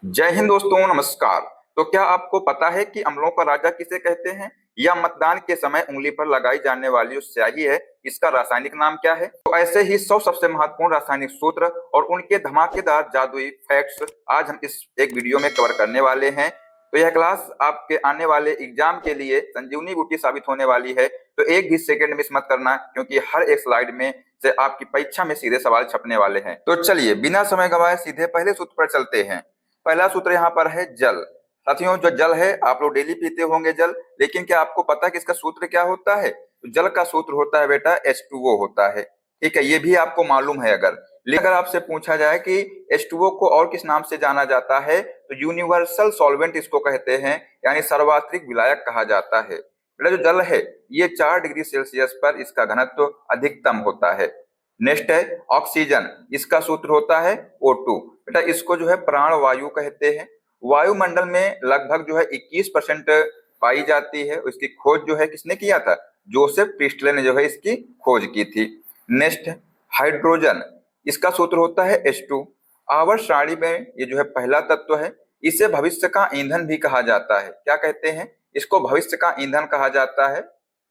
जय हिंद दोस्तों, नमस्कार। तो क्या आपको पता है कि अम्लों का राजा किसे कहते हैं? या मतदान के समय उंगली पर लगाई जाने वाली जो स्याही है, इसका रासायनिक नाम क्या है? तो ऐसे ही 100 सबसे महत्वपूर्ण रासायनिक सूत्र और उनके धमाकेदार जादुई फैक्ट्स आज हम इस एक वीडियो में कवर करने वाले हैं। तो यह क्लास आपके आने वाले एग्जाम के लिए संजीवनी बूटी साबित होने वाली है। तो एक भी सेकंड मिस मत करना, क्योंकि हर एक स्लाइड में से आपकी परीक्षा में सीधे सवाल छपने वाले हैं। तो चलिए बिना समय गंवाए सीधे पहले सूत्र पर चलते हैं। पहला सूत्र यहाँ पर है जल। साथियों, जो जल है आप लोग डेली पीते होंगे जल, लेकिन क्या आपको पता है कि इसका सूत्र क्या होता है? तो जल का सूत्र होता है बेटा H2O होता है। ठीक है, ये भी आपको मालूम है। लेकिन अगर आपसे पूछा जाए कि H2O को और किस नाम से जाना जाता है, तो यूनिवर्सल सॉल्वेंट इसको कहते हैं, यानी सर्वात्रिक विलायक कहा जाता है। बेटा जो जल है ये 4 डिग्री सेल्सियस पर इसका घनत्व अधिकतम होता है। नेक्स्ट है ऑक्सीजन। इसका सूत्र होता है O2। बेटा इसको जो है प्राण वायु कहते हैं। वायुमंडल में लगभग जो है 21% पाई जाती है। इसकी खोज जो है किसने किया था? जोसेफ प्रिस्टले ने जो है इसकी खोज की थी। Next hydrogen. इसका सूत्र होता है H2। आवर्त सारणी में ये जो है पहला तत्व है। इसे भविष्य का ईंधन भी कहा जाता है। क्या कहते हैं? इसको भविष्य का ईंधन कहा जाता है।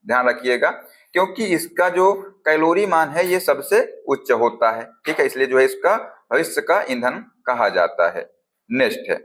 ध्यान रखिएगा, क्योंकि इसका जो कैलोरी मान है ये सबसे उच्च होता है। ठीक है, इसलिए जो है इसका भविष्य का ईंधन कहा जाता है। नेक्स्ट है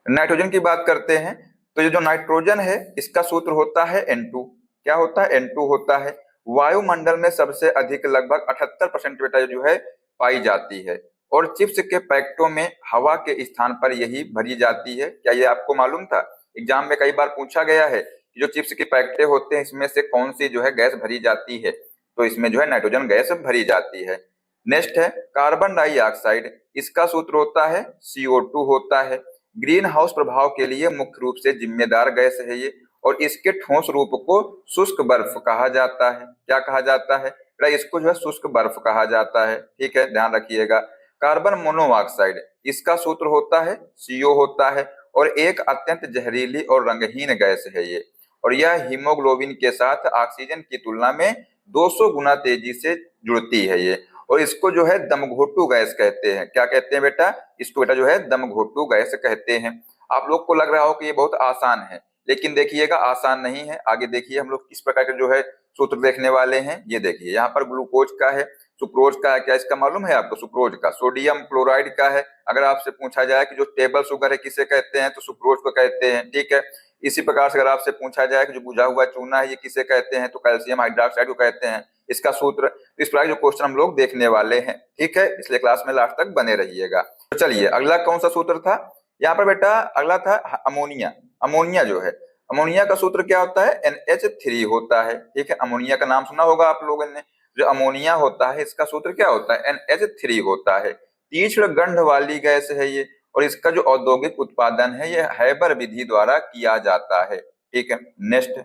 नाइट्रोजन की बात करते हैं। तो ये जो नाइट्रोजन है इसका सूत्र होता है N2। क्या होता है? N2 होता है। वायुमंडल में सबसे अधिक लगभग 78% बेटा जो है पाई जाती है, और चिप्स के पैकेटों में हवा के स्थान पर यही भरी जाती है। क्या ये आपको मालूम था? एग्जाम में कई बार पूछा गया है कि जो चिप्स के पैकेटे होते हैं इसमें से कौन सी जो है गैस भरी जाती है, तो इसमें जो है नाइट्रोजन गैस भरी जाती है। नेक्स्ट है कार्बन डाइऑक्साइड। इसका सूत्र होता है CO2 होता है। ग्रीन हाउस प्रभाव के लिए मुख्य रूप से जिम्मेदार गैस है ये, और इसके ठोस रूप को शुष्क बर्फ कहा जाता है। क्या कहा जाता है? इसको जो है शुष्क बर्फ कहा जाता है। ठीक है, ध्यान रखिएगा। Carbon monoxide. इसका सूत्र होता है CO होता है, और एक अत्यंत जहरीली और रंगहीन गैस है ये, और यह हीमोग्लोबिन के साथ ऑक्सीजन की तुलना में 200 गुना तेजी से जुड़ती है ये, और इसको जो है दमघोटू गैस कहते हैं। क्या कहते हैं बेटा? इसको बेटा जो है दमघोटू गैस कहते हैं। आप लोग को लग रहा हो कि ये बहुत आसान है, लेकिन देखिएगा आसान नहीं है। आगे देखिए हम लोग किस प्रकार के जो है सूत्र देखने वाले हैं। ये देखिए यहाँ पर ग्लूकोज का है, सुक्रोज का है। क्या इसका मालूम है आपको? सुक्रोज का। सोडियम क्लोराइड का है। अगर आपसे पूछा जाए कि जो टेबल शुगर है किसे कहते हैं, तो सुक्रोज को कहते हैं। ठीक है, इसी प्रकार से अगर आपसे पूछा जाए कि जो बुझा हुआ चूना है ये किसे कहते हैं, तो कैल्शियम हाइड्रोक्साइड को कहते हैं। इसका सूत्र। इस प्रकार जो क्वेश्चन हम लोग देखने वाले हैं। ठीक है, इसलिए क्लास में लास्ट तक बने रहिएगा। तो चलिए अगला कौन सा सूत्र था यहाँ पर बेटा? अगला था अमोनिया। अमोनिया जो है, अमोनिया का सूत्र क्या होता है? NH3 होता है। ठीक है, अमोनिया का नाम सुना होगा आप लोगों ने। जो अमोनिया होता है इसका सूत्र क्या होता है? NH3 होता है। तीक्ष्ण गंध वाली गैस है ये, और इसका जो औद्योगिक उत्पादन है ये हैबर विधि द्वारा किया जाता है। ठीक है, नेक्स्ट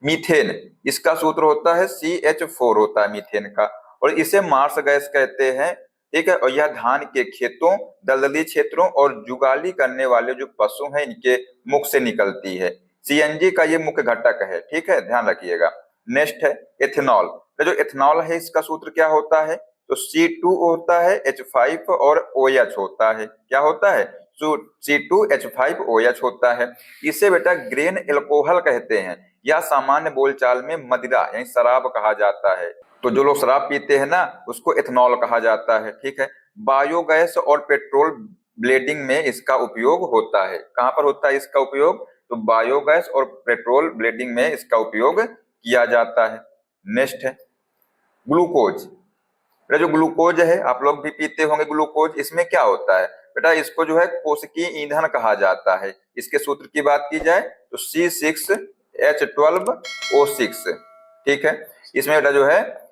मीथेन। इसका सूत्र होता है CH4 होता है मीथेन का, और इसे मार्स गैस कहते हैं। ठीक है, और यह धान के खेतों, दलदली क्षेत्रों और जुगाली करने वाले जो पशु हैं इनके मुख से निकलती है। CNG का ये मुख्य घटक है। ठीक है, ध्यान रखिएगा। नेक्स्ट है एथेनॉल। तो जो एथेनॉल है इसका सूत्र क्या होता है? तो C2 होता है, H5 और OH होता है। क्या होता है? C2H5OH होता है। इसे बेटा ग्रेन एल्कोहल कहते हैं, या सामान्य बोलचाल में मदिरा यानी शराब कहा जाता है। तो जो लोग शराब पीते हैं ना उसको एथेनॉल कहा जाता है। ठीक है, बायोगैस और पेट्रोल ब्लेडिंग में इसका उपयोग होता है। कहाँ पर होता है इसका उपयोग? तो बायोगैस और पेट्रोल ब्लेडिंग में इसका उपयोग किया जाता है। नेक्स्ट है ग्लूकोज। बेटा जो ग्लूकोज है आप लोग भी पीते होंगे ग्लूकोज। इसमें क्या होता है बेटा? इसको जो है कोशिकीय ईंधन कहा जाता है। इसके सूत्र की बात की जाए तो C6H12O6। ठीक है, इसमें बेटा जो है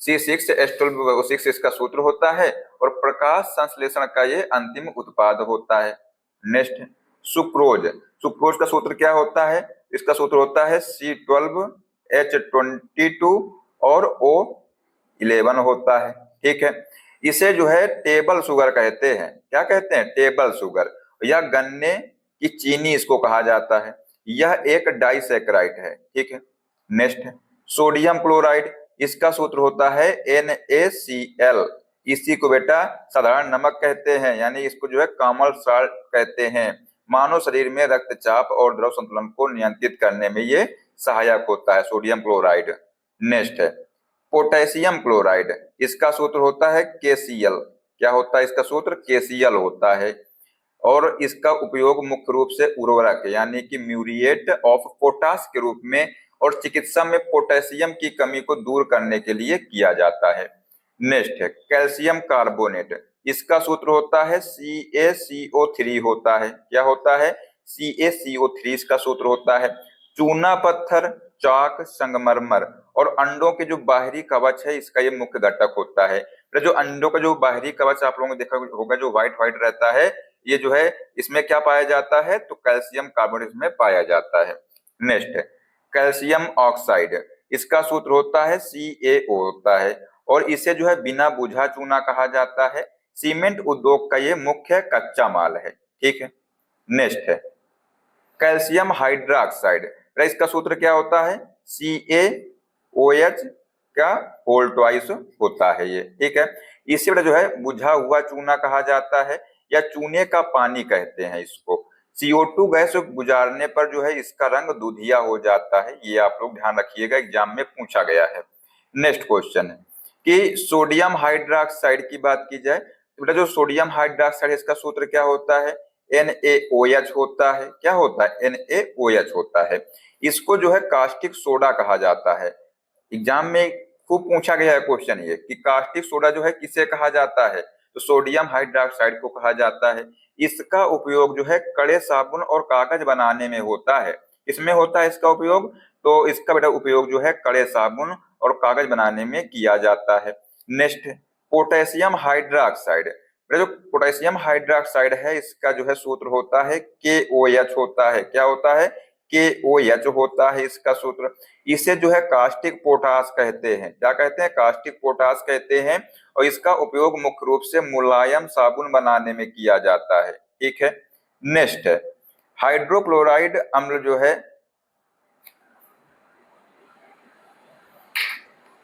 C6H12O6 इसका सूत्र होता है, और प्रकाश संश्लेषण का ये अंतिम उत्पाद होता है। Next sucrose. सुक्रोज का सूत्र क्या होता है? इसका सूत्र होता है C12H22 और O11 होता है। ठीक है, इसे जो है टेबल शुगर कहते हैं। क्या कहते हैं? टेबल शुगर, या गन्ने की चीनी इसको कहा जाता है। यह एक डाइसैकेराइड है। ठीक है, नेक्स्ट है सोडियम क्लोराइड। इसका सूत्र होता है NaCl। इसी को बेटा साधारण नमक कहते हैं, यानी इसको जो है कॉमन साल्ट कहते हैं। मानव शरीर में रक्तचाप और द्रव संतुलन को नियंत्रित करने में ये सहायक होता है, सोडियम क्लोराइड। नेक्स्ट है पोटेशियम क्लोराइड, इसका सूत्र होता है KCl। क्या होता है इसका सूत्र? KCl होता है। और इसका उपयोग मुख्य रूप से उर्वरक यानी कि म्यूरिएट ऑफ पोटाश के रूप में और चिकित्सा में पोटेशियम की कमी को दूर करने के लिए किया जाता है। नेक्स्ट है कैल्शियम कार्बोनेट, इसका सूत्र होता है CaCO3 होता है। क्या होता है? CaCO3 इसका सूत्र होता है। चूना पत्थर, चाक, संगमरमर और अंडों के जो बाहरी कवच है इसका ये मुख्य घटक होता है। तो जो अंडों का जो बाहरी कवच आप लोगों ने देखा होगा जो व्हाइट व्हाइट रहता है, ये जो है इसमें क्या पाया जाता है? तो कैल्शियम कार्बोनेट इसमें पाया जाता है। नेक्स्ट है कैल्शियम ऑक्साइड, इसका सूत्र होता है CaO होता है और इसे जो है बिना बुझा चूना कहा जाता है। सीमेंट उद्योग का ये मुख्य कच्चा माल है। ठीक है। नेक्स्ट है कैल्शियम हाइड्रोक्साइड, इसका सूत्र क्या होता है? CaOH का होल ट्वाइस होता है ये। ठीक है। इसे जो है बुझा हुआ चूना कहा जाता है या चूने का पानी कहते हैं इसको। CO2 गैस गुजारने पर जो है इसका रंग दूधिया हो जाता है, ये आप लोग ध्यान रखिएगा, एग्जाम में पूछा गया है। नेक्स्ट क्वेश्चन है कि सोडियम हाइड्रोक्साइड की बात की जाए तो बेटा जो सोडियम हाइड्रोक्साइड इसका सूत्र क्या होता है? NaOH होता है। क्या होता है? NaOH होता है। इसको जो है कास्टिक सोडा कहा जाता है। एग्जाम में खूब पूछा गया है क्वेश्चन ये कि कास्टिक सोडा जो है किसे कहा जाता है? तो सोडियम हाइड्रोक्साइड को कहा जाता है। इसका उपयोग जो है कड़े साबुन और कागज बनाने में होता है। इसमें होता है इसका उपयोग, तो इसका बेटा उपयोग जो है कड़े साबुन और कागज बनाने में किया जाता है। नेक्स्ट पोटेशियम हाइड्रोक्साइड, जो पोटेशियम हाइड्रोक्साइड है इसका जो है सूत्र होता है KOH होता है। क्या होता है? KOH होता है इसका सूत्र। इसे जो है कास्टिक पोटाश कहते हैं। क्या कहते हैं? कास्टिक पोटाश कहते हैं और इसका उपयोग मुख्य रूप से मुलायम साबुन बनाने में किया जाता है। ठीक है। नेक्स्ट है हाइड्रोक्लोराइड अम्ल जो है,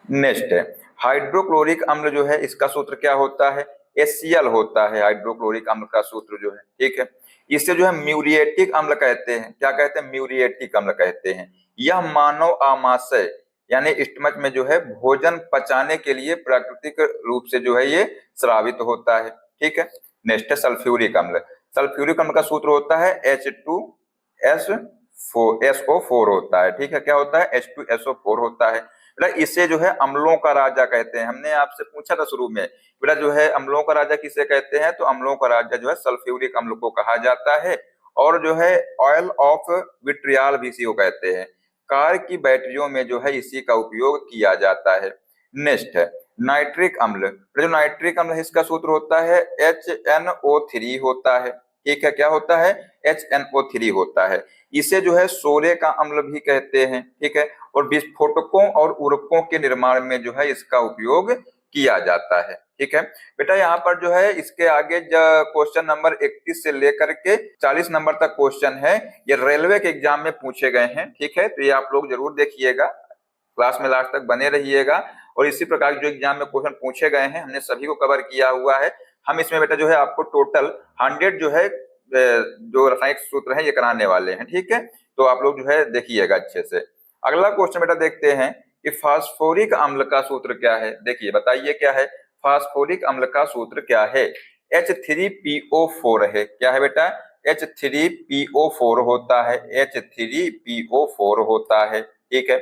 नेक्स्ट है हाइड्रोक्लोरिक अम्ल जो है इसका सूत्र क्या होता है? HCl होता है हाइड्रोक्लोरिक अम्ल का सूत्र जो है। ठीक है। इसे जो है म्यूरिएटिक अम्ल कहते हैं। क्या कहते हैं? म्यूरिएटिक अम्ल कहते हैं। यह मानव आमाशय यानी स्टमक में जो है भोजन पचाने के लिए प्राकृतिक रूप से जो है ये स्रावित होता है। ठीक है। नेक्स्ट है सल्फ्यूरिक अम्ल। सल्फ्यूरिक अम्ल का सूत्र होता है H2SO4 होता है। ठीक है। क्या होता है? H2SO4 होता है। बेटा इसे जो है अम्लों का राजा कहते हैं। हमने आपसे पूछा था शुरू में, बेटा जो है अम्लों का राजा किसे कहते हैं? तो अम्लों का राजा जो है सल्फ्यूरिक अम्ल को कहा जाता है। और जो है ऑयल ऑफ विट्रियल भी इसी को कहते हैं। कार की बैटरियों में जो है इसी का उपयोग किया जाता है। नेक्स्ट है नाइट्रिक अम्ल। जो नाइट्रिक अम्ल है इसका सूत्र होता है HNO3 होता है। ठीक है। क्या होता है? HNO3 होता है। इसे जो है सोरे का अम्ल भी कहते हैं। ठीक है। और विस्फोटकों और उर्वरकों के निर्माण में जो है इसका उपयोग किया जाता है। ठीक है। बेटा यहाँ पर जो है इसके आगे क्वेश्चन नंबर 31 से लेकर के 40 नंबर तक क्वेश्चन है, ये रेलवे के एग्जाम में पूछे गए हैं। ठीक है। तो ये आप लोग जरूर देखिएगा, क्लास में लास्ट तक बने रहिएगा। और इसी प्रकार जो एग्जाम में क्वेश्चन पूछे गए हैं हमने सभी को कवर किया हुआ है। हम इसमें बेटा जो है आपको टोटल 100 जो है जो रासायनिक सूत्र है ये कराने वाले हैं। ठीक है। तो आप लोग जो है देखिएगा अच्छे से। अगला क्वेश्चन बेटा देखते हैं कि फास्फोरिक अम्ल का सूत्र क्या है। देखिए बताइए क्या है फास्फोरिक अम्ल का सूत्र? क्या है? H3PO4 है। क्या है बेटा? H3PO4 होता है। H3PO4 होता है। ठीक है।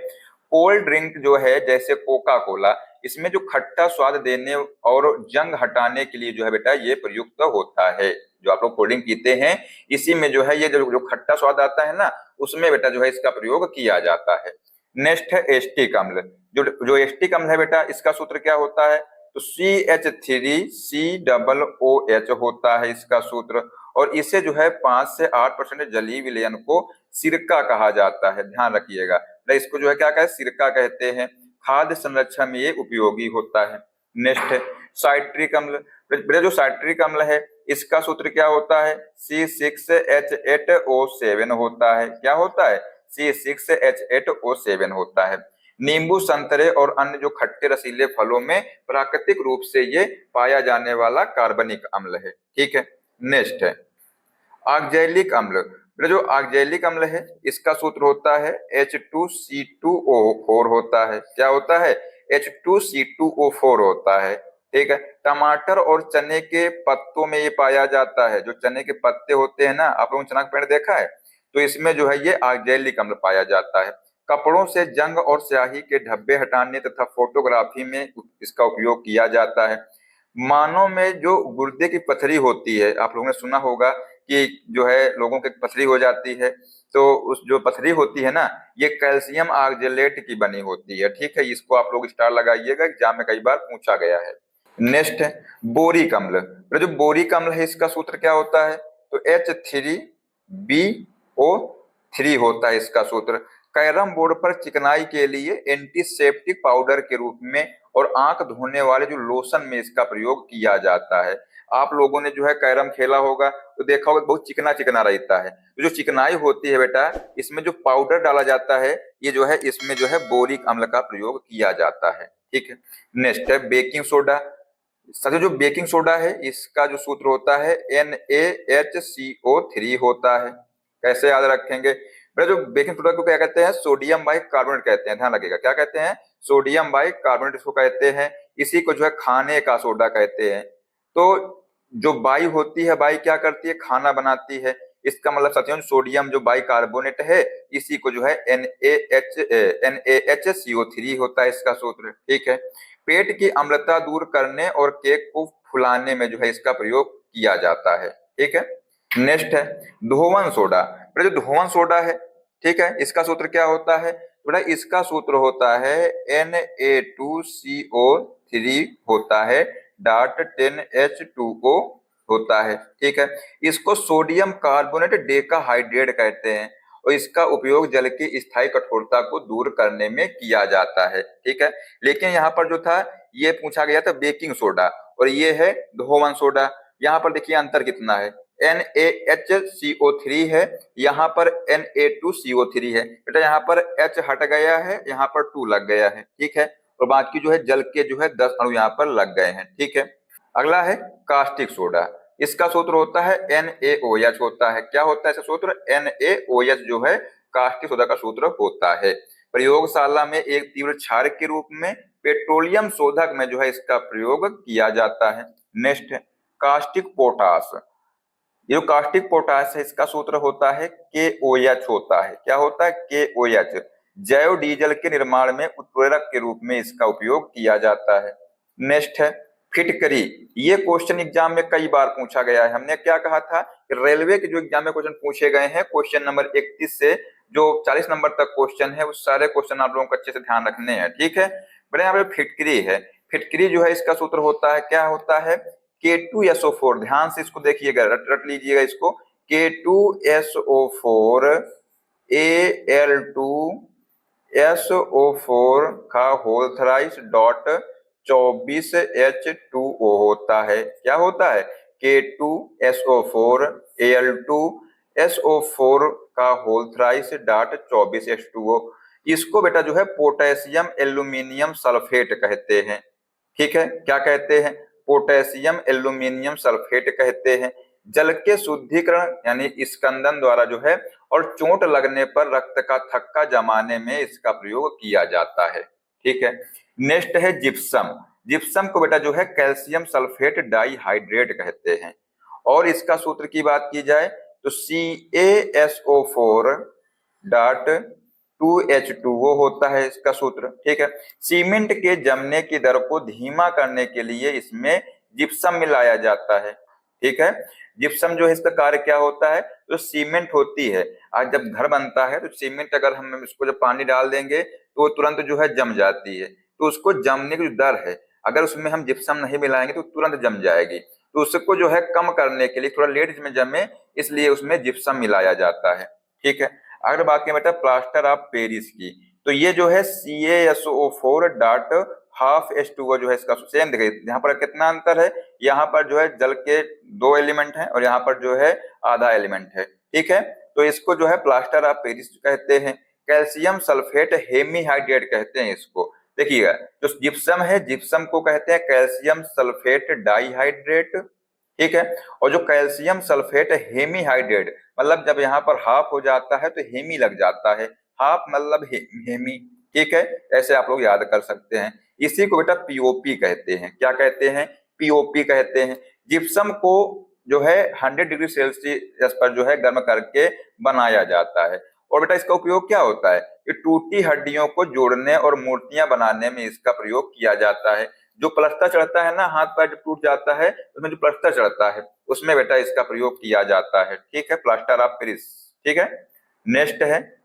कोल्ड ड्रिंक जो है जैसे कोका कोला, इसमें जो खट्टा स्वाद देने और जंग हटाने के लिए जो है बेटा ये प्रयुक्त होता है। जो आप लोग कोल्ड ड्रिंक पीते हैं इसी में जो है ये जो खट्टा स्वाद आता है ना, उसमें बेटा जो है इसका प्रयोग किया जाता है। नेक्स्ट है एस्टिक अम्ल। जो एस्टिक अम्ल है बेटा इसका सूत्र क्या होता है? तो CH3COOH होता है इसका सूत्र। और इसे जो है 5 से 8% जलीय विलयन को सिरका कहा जाता है। ध्यान रखिएगा, इसको जो है क्या कहते हैं? सिरका कहते हैं। खाद्य संरक्षण में ये उपयोगी होता है। नेक्स्ट है साइट्रिक अम्ल। जो साइट्रिक अम्ल है इसका सूत्र क्या होता है? C6H8O7 होता है। क्या होता है? C6H8O7 होता है। नींबू, संतरे और अन्य जो खट्टे रसीले फलों में प्राकृतिक रूप से ये पाया जाने वाला कार्बनिक अम्ल है। ठीक है, नेक्स्ट है ऑक्जेलिक अम्ल। जो ऑक्जेलिक अम्ल है इसका सूत्र होता है H2C2O4 होता है। क्या होता है? H2C2O4 होता है। ठीक है, टमाटर और चने के पत्तों में ये पाया जाता है। जो चने के पत्ते होते हैं ना, आप लोगों ने चना का पेड़ देखा है, तो इसमें जो है ये ऑक्जेलिक अम्ल पाया जाता है। कपड़ों से जंग और स्याही के धब्बे हटाने तथा फोटोग्राफी में इसका उपयोग किया जाता है। मानव में जो गुर्दे की पथरी होती है, आप लोगों ने सुना होगा कि जो है लोगों की पथरी हो जाती है, तो उस जो पथरी होती है ना, ये कैल्शियम ऑक्जेलेट की बनी होती है। ठीक है, इसको आप लोग स्टार लगाइएगा, एग्जाम में कई बार पूछा गया है। नेक्स्ट है बोरिक अम्ल। जो बोरिक अम्ल है इसका सूत्र क्या होता है? तो H3BO3 होता है इसका सूत्र। कैरम बोर्ड पर चिकनाई के लिए एंटीसेप्टिक पाउडर के रूप में और आंख धोने वाले जो लोशन में इसका प्रयोग किया जाता है। आप लोगों ने जो है कैरम खेला होगा तो देखा होगा बहुत चिकना चिकना रहता है। तो जो चिकनाई होती है बेटा, इसमें जो पाउडर डाला जाता है, ये जो है इसमें जो है बोरिक अम्ल का प्रयोग किया जाता है। ठीक है, नेक्स्ट है बेकिंग सोडा। साथियों जो बेकिंग सोडा है इसका जो सूत्र होता है NaHCO3 होता है। कैसे याद रखेंगे? बेटा जो बेकिंग सोडा को क्या कहते हैं? सोडियम बाइकार्बोनेट कहते हैं, ध्यान रखिएगा। क्या कहते हैं? सोडियम बाइकार्बोनेट इसको कहते हैं। इसी को जो है खाने का सोडा कहते हैं। तो जो बाई होती है, बाई क्या करती है? खाना बनाती है। इसका मतलब साथियों सोडियम जो बाइकार्बोनेट है, इसी को जो है NaHCO3 होता है इसका सूत्र। ठीक है, पेट की अम्लता दूर करने और केक को फुलाने में जो है इसका प्रयोग किया जाता है। ठीक है, नेक्स्ट है धोवन सोडा। जो धोवन सोडा है, ठीक है, इसका सूत्र क्या होता है? बेटा इसका सूत्र होता है Na2CO3 होता है .10H2O होता है। ठीक है, इसको सोडियम कार्बोनेट डेकाहाइड्रेट कहते हैं और इसका उपयोग जल की स्थायी कठोरता को दूर करने में किया जाता है। ठीक है, लेकिन यहाँ पर जो था ये पूछा गया था बेकिंग सोडा और ये है धोवन सोडा। यहाँ पर देखिए अंतर कितना है, NaHCO3 है, यहाँ पर Na2CO3 है। बेटा यहाँ पर H हट गया है, यहाँ पर 2 लग गया है। ठीक है, और बाकी जो है जल के जो है 10 अणु यहाँ पर लग गए हैं। ठीक है, अगला है कास्टिक सोडा। इसका सूत्र होता है NaOH होता है। क्या होता है इसका सूत्र? NaOH जो है कास्टिक सोडा का सूत्र होता है। प्रयोगशाला में एक तीव्र क्षार के रूप में पेट्रोलियम शोधक में जो है इसका प्रयोग किया जाता है। नेक्स्ट है कास्टिक पोटास। ये जो कास्टिक पोटास है इसका सूत्र होता है KOH होता है। क्या होता है? KOH। जैव डीजल के निर्माण में उत्प्रेरक के रूप में इसका उपयोग किया जाता है। नेक्स्ट है फिटकरी। ये क्वेश्चन एग्जाम में कई बार पूछा गया है। हमने क्या कहा था? रेलवे के जो एग्जाम में क्वेश्चन पूछे गए हैं, क्वेश्चन नंबर 31 से जो 40 नंबर तक क्वेश्चन है, उस सारे क्वेश्चन आप लोगों को अच्छे से ध्यान रखने हैं। ठीक है, बड़े यहाँ पे फिटकरी है। फिटकरी जो है इसका सूत्र होता है, क्या होता है? K2SO4। ध्यान से इसको देखिएगा, रट लीजिएगा इसको। K2SO4 Al2SO4 का होल थ्राइस डॉट 24H2O होता है। क्या होता है? K2SO4 Al2SO4 का होल थ्राइस डॉट 24H2O। इसको बेटा जो है पोटेशियम एल्यूमिनियम सल्फेट कहते हैं। ठीक है, क्या कहते हैं? पोटेशियम एल्यूमिनियम सल्फेट कहते हैं। जल के शुद्धिकरण यानी स्कंदन द्वारा जो है और चोट लगने पर रक्त का थक्का जमाने में इसका प्रयोग किया जाता है। ठीक है, नेक्स्ट है जिप्सम। जिप्सम को बेटा जो है कैल्शियम सल्फेट डाइहाइड्रेट कहते हैं और इसका सूत्र की बात की जाए तो CaSO4 डॉट 2H2O होता है इसका सूत्र। ठीक है, सीमेंट के जमने की दर को धीमा करने के लिए इसमें जिप्सम मिलाया जाता है। ठीक है, जिप्सम जो है इसका कार्य क्या होता है? जो सीमेंट होती है, आज जब घर बनता है तो सीमेंट अगर हम इसको जब पानी डाल देंगे तो तुरंत जो है जम जाती है। तो उसको जमने की जो दर है, अगर उसमें हम जिप्सम नहीं मिलाएंगे तो तुरंत जम जाएगी। तो उसको जो है कम करने के लिए थोड़ा लेट में जमे, इसलिए उसमें जिप्सम मिलाया जाता है। ठीक है, अगर बात करें बेटा प्लास्टर ऑफ पेरिस की, तो ये जो है CaSO4 डॉट हाफ H2O जो है इसका सेम देखिए, यहाँ पर कितना अंतर है? यहाँ पर जो है जल के 2 एलिमेंट हैं और यहाँ पर जो है आधा एलिमेंट है। ठीक है, तो इसको जो है प्लास्टर ऑफ पेरिस कहते हैं। कैल्शियम सल्फेट हेमीहाइड्रेट कहते हैं इसको। देखिएगा, जो जिप्सम है, जिप्सम को कहते हैं कैल्शियम सल्फेट डाइहाइड्रेट, ठीक है। और जो कैल्शियम सल्फेट हेमीहाइड्रेट, मतलब जब यहाँ पर हाफ हो जाता है तो हेमी लग जाता है, हाफ मतलब हेमी, ठीक है। ऐसे आप लोग याद कर सकते हैं। इसी को बेटा पीओपी कहते हैं। क्या कहते हैं? पीओपी कहते हैं। जिप्सम को जो है 100 डिग्री सेल्सियस पर जो है गर्म करके बनाया जाता है। और बेटा इसका उपयोग क्या होता है? कि टूटी हड्डियों को जोड़ने और मूर्तियां बनाने में इसका प्रयोग किया जाता है। जो प्लास्टर चढ़ता है ना, हाथ पैर जब टूट जाता है उसमें जो प्लास्टर चढ़ता है उसमें बेटा इसका प्रयोग किया जाता है, ठीक है, प्लास्टर ऑफ पेरिस, ठीक है। नेक्स्ट है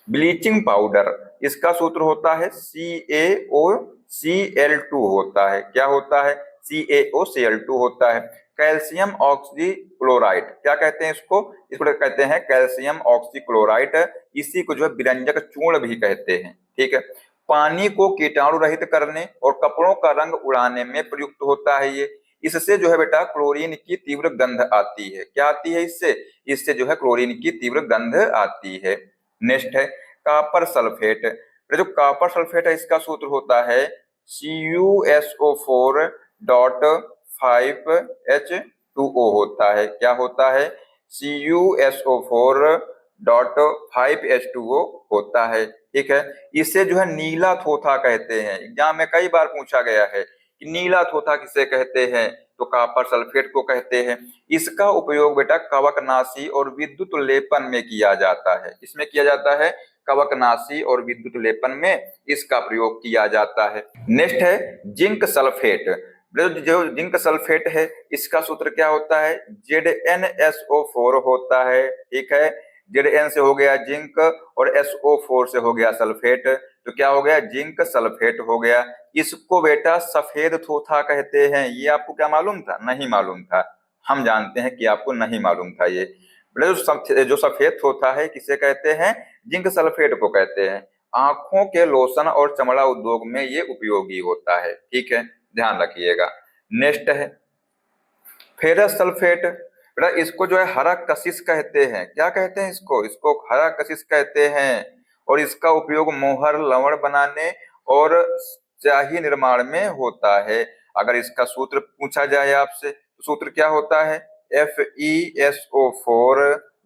ब्लीचिंग पाउडर। इसका सूत्र होता है CaOCl2 होता है। क्या होता है? CaOCl2 होता है। कैल्शियम ऑक्सीक्लोराइड, क्या कहते हैं इसको? इसको कहते हैं कैल्शियम ऑक्सीक्लोराइड। इसी को जो है विरंजक चूर्ण भी कहते हैं, ठीक है। पानी को कीटाणु रहित करने और कपड़ों का रंग उड़ाने में प्रयुक्त होता है ये। इससे जो है बेटा क्लोरीन की तीव्र गंध आती है। क्या आती है इससे? इससे जो है क्लोरीन की तीव्र गंध आती है। नेक्स्ट है कॉपर सल्फेट। जो कॉपर सल्फेट है इसका सूत्र होता है CuSO4.5H2O होता है। क्या होता है? CuSO4.5H2O होता है, ठीक है। इसे जो है नीला थोथा कहते हैं। एग्जाम में कई बार पूछा गया है कि नीला थोथा किसे कहते हैं, तो कॉपर सल्फेट को कहते हैं। इसका उपयोग बेटा कवकनाशी और विद्युत लेपन में किया जाता है। इसमें किया जाता है कवकनाशी और विद्युत लेपन में इसका प्रयोग किया जाता है। नेक्स्ट है जिंक सल्फेट। जो जिंक सल्फेट है इसका सूत्र क्या होता है? ZnSO4 होता है, ठीक है। Zn से हो गया जिंक और SO4 से हो गया सल्फेट, तो क्या हो गया? जिंक सल्फेट हो गया। इसको बेटा सफेद थोथा कहते हैं। ये आपको क्या मालूम था? नहीं मालूम था। हम जानते हैं कि आपको नहीं मालूम था ये। जो सफेद थोथा है किसे कहते हैं? जिंक सल्फेट को कहते हैं। आंखों के लोशन और चमड़ा उद्योग में ये उपयोगी होता है, ठीक है, ध्यान रखिएगा। नेक्स्ट है फेरस सल्फेट। बेटा इसको जो है हरा कशिश कहते हैं। क्या कहते हैं इसको? इसको हरा कशिश कहते हैं। और इसका उपयोग मोहर लवण बनाने और स्याही निर्माण में होता है। अगर इसका सूत्र पूछा जाए आपसे तो सूत्र क्या होता है? FeSO4।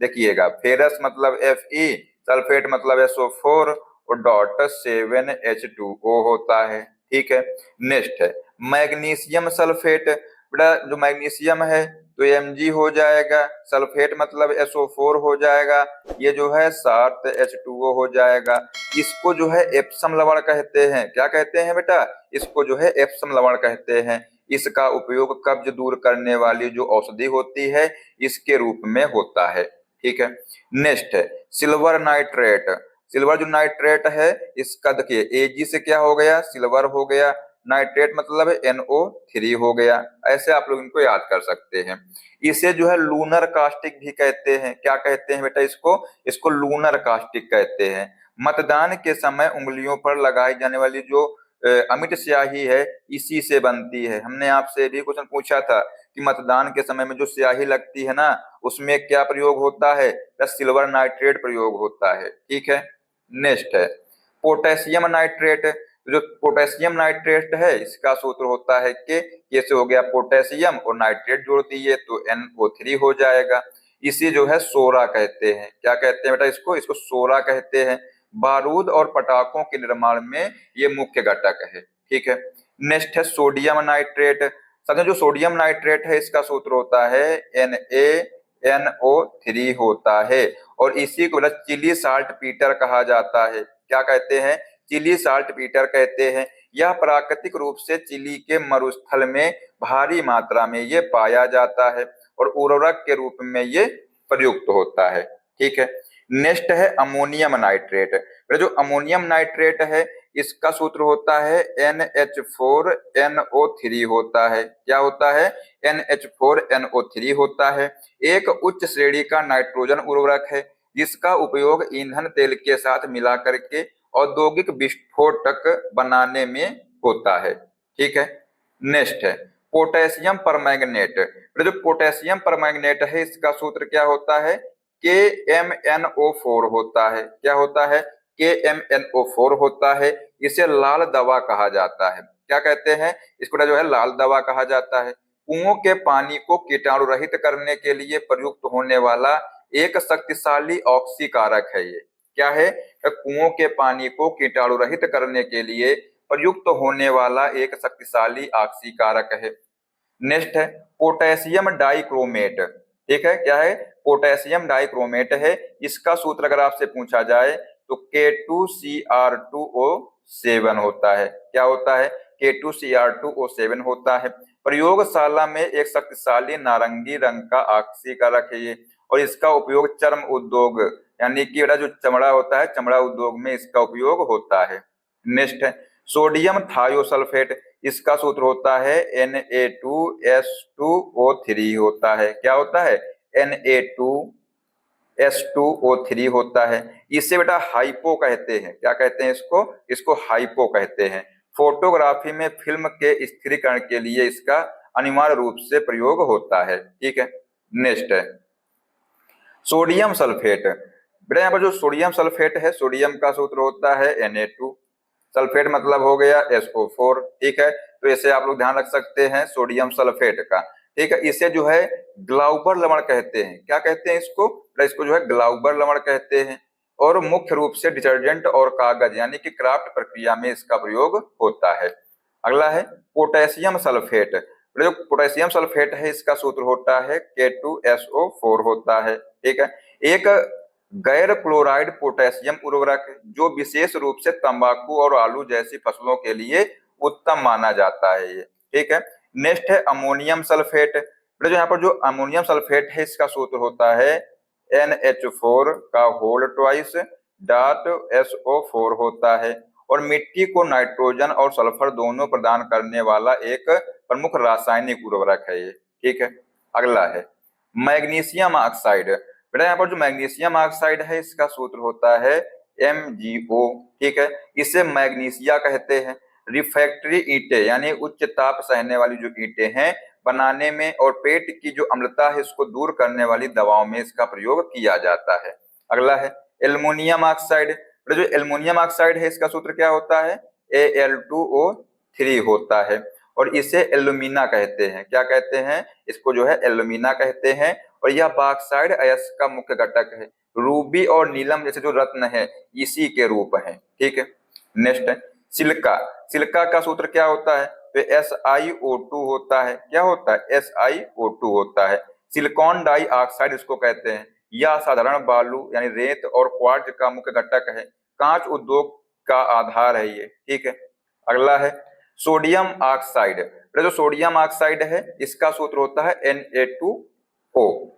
देखिएगा, फेरस मतलब Fe, सल्फेट मतलब SO4 और डॉट 7H2O होता है, ठीक है। नेक्स्ट है मैग्नीशियम सल्फेट। बेटा जो मैग्नीशियम है तो Mg हो जाएगा, सल्फेट मतलब SO4 हो जाएगा, ये जो है 7H2O हो जाएगा। इसको जो है एप्सम लवण कहते हैं। क्या कहते हैं बेटा? इसको जो है एप्सम लवण कहते हैं। इसका उपयोग कब्ज दूर करने वाली जो औषधि होती है इसके रूप में होता है, ठीक है। नेक्स्ट है सिल्वर नाइट्रेट। सिल्वर जो नाइट्रेट है इसका देखिए Ag से क्या हो गया? सिल्वर हो गया। नाइट्रेट मतलब NO3 हो गया। ऐसे आप लोग इनको याद कर सकते हैं। इसे जो है लूनर कास्टिक भी कहते हैं। क्या कहते हैं बेटा इसको? इसको लूनर कास्टिक कहते हैं। मतदान के समय उंगलियों पर लगाई जाने वाली जो अमिट स्याही है इसी से बनती है। हमने आपसे भी क्वेश्चन पूछा था कि मतदान के समय में जो स्याही लगती है ना उसमें क्या प्रयोग होता है? सिल्वर नाइट्रेट प्रयोग होता है, ठीक है। नेक्स्ट है पोटेशियम नाइट्रेट। जो पोटेशियम नाइट्रेट है इसका सूत्र होता है कि कैसे हो गया? पोटेशियम और नाइट्रेट जोड़ दिए तो NO3 हो जाएगा। इसे जो है सोरा कहते हैं। क्या कहते हैं बेटा इसको? इसको सोरा कहते हैं। बारूद और पटाखों के निर्माण में ये मुख्य घटक है, ठीक है। नेक्स्ट है सोडियम नाइट्रेट। साथियों जो सोडियम नाइट्रेट है इसका सूत्र होता है NaNO3 होता है। और इसी को चिली साल्ट पीटर कहा जाता है। क्या कहते हैं? चिली साल्ट पीटर कहते हैं। यह प्राकृतिक रूप से चिली के मरुस्थल में भारी मात्रा में ये पाया जाता है और उर्वरक के रूप में ये प्रयुक्त होता है, ठीक है। नेक्स्ट है अमोनियम नाइट्रेट। जो अमोनियम नाइट्रेट है इसका सूत्र होता है NH4NO3 होता है। क्या होता है? NH4NO3 होता है। एक उच्च श्रेणी का नाइट्रोजन उर्वरक है जिसका उपयोग ईंधन तेल के साथ मिला करके औद्योगिक विस्फोटक बनाने में होता है, ठीक है। नेक्स्ट है पोटेशियम परमैंगनेट। जो पोटेशियम परमैंगनेट है इसका सूत्र क्या होता है? KMnO4 होता है। क्या होता है? KMNO4 होता है। इसे लाल दवा कहा जाता है। क्या कहते हैं? इसको जो है लाल दवा कहा जाता है। कुओं के पानी को कीटाणु रहित करने के लिए प्रयुक्त होने वाला एक शक्तिशाली ऑक्सीकारक है ये। क्या है? कुओं के पानी को कीटाणु रहित करने के लिए प्रयुक्त होने वाला एक शक्तिशाली ऑक्सीकारक है। नेक्स्ट है पोटेशियम डाइक्रोमेट। ठीक है, क्या है? पोटेशियम डाइक्रोमेट है। इसका सूत्र अगर आपसे पूछा जाए तो K2Cr2O7 होता है। क्या होता है? K2Cr2O7 होता है। प्रयोगशाला में एक शक्तिशाली नारंगी रंग का ऑक्सीकारक है ये, और इसका उपयोग चर्म उद्योग यानी कि जो चमड़ा होता है, चमड़ा उद्योग में इसका उपयोग होता है। नेक्स्ट है सोडियम थायोसल्फेट। इसका सूत्र होता है Na2S2O3 होता है। क्या होता है? Na2S2O3 होता है। इसे बेटा हाइपो कहते हैं। क्या कहते हैं इसको? इसको हाइपो कहते हैं। फोटोग्राफी में फिल्म के स्थिरीकरण के लिए इसका अनिवार्य रूप से प्रयोग होता है। ठीक है, नेक्स्ट है सोडियम सल्फेट। बेटा यहाँ पर जो सोडियम सल्फेट है, सोडियम का सूत्र होता है Na2, सल्फेट मतलब हो गया SO4। ठीक है, तो इसे आप लोग ध्यान रख सकते हैं सोडियम सल्फेट का। ठीक है, इसे जो है ग्लाउबर लवण कहते हैं। क्या कहते हैं इसको? इसको जो है ग्लाउबर लवण कहते हैं, और मुख्य रूप से डिटर्जेंट और कागज यानी कि क्राफ्ट प्रक्रिया में इसका प्रयोग होता है। अगला है पोटेशियम सल्फेट। जो पोटेशियम सल्फेट है इसका सूत्र होता है K2SO4 होता है। ठीक है, एक गैर क्लोराइड पोटेशियम उर्वरक जो विशेष रूप से तंबाकू और आलू जैसी फसलों के लिए उत्तम माना जाता है ये। ठीक है, नेक्स्ट है अमोनियम सल्फेट। जो यहाँ पर जो अमोनियम सल्फेट है इसका सूत्र होता है NH4 का होल ट्वाइस डॉट SO4 होता है, और मिट्टी को नाइट्रोजन और सल्फर दोनों प्रदान करने वाला एक प्रमुख रासायनिक उर्वरक है ये। ठीक है, अगला है मैग्नीशियम ऑक्साइड। बेटा यहाँ पर जो मैग्नीशियम ऑक्साइड है इसका सूत्र होता है MgO। ठीक है, इसे मैग्नीशिया कहते हैं। रिफ्रैक्टरी ईंटें यानी उच्च ताप सहने वाली जो ईंटें हैं बनाने में, और पेट की जो अम्लता है इसको दूर करने वाली दवाओं में इसका प्रयोग किया जाता है। अगला है एल्युमिनियम ऑक्साइड। जो एल्युमिनियम ऑक्साइड है इसका सूत्र क्या होता है? Al2O3 होता है, और इसे एल्यूमिना कहते हैं। क्या कहते हैं? इसको जो है एल्यूमिना कहते हैं, और यह बॉक्साइड अयस्क का मुख्य घटक है। रूबी और नीलम जैसे जो रत्न है इसी के रूप है। ठीक है, नेक्स्ट है सिलिका। सिलिका का सूत्र क्या होता है? तो SiO2 होता है। क्या होता है? SiO2 होता है। सिलिकॉन डाइऑक्साइड इसको कहते हैं। यह साधारण बालू यानी रेत और क्वार्ट्ज का मुख्य घटक है। कांच उद्योग का आधार है ये। ठीक है, अगला है सोडियम ऑक्साइड। जो सोडियम ऑक्साइड है इसका सूत्र होता है Na2O।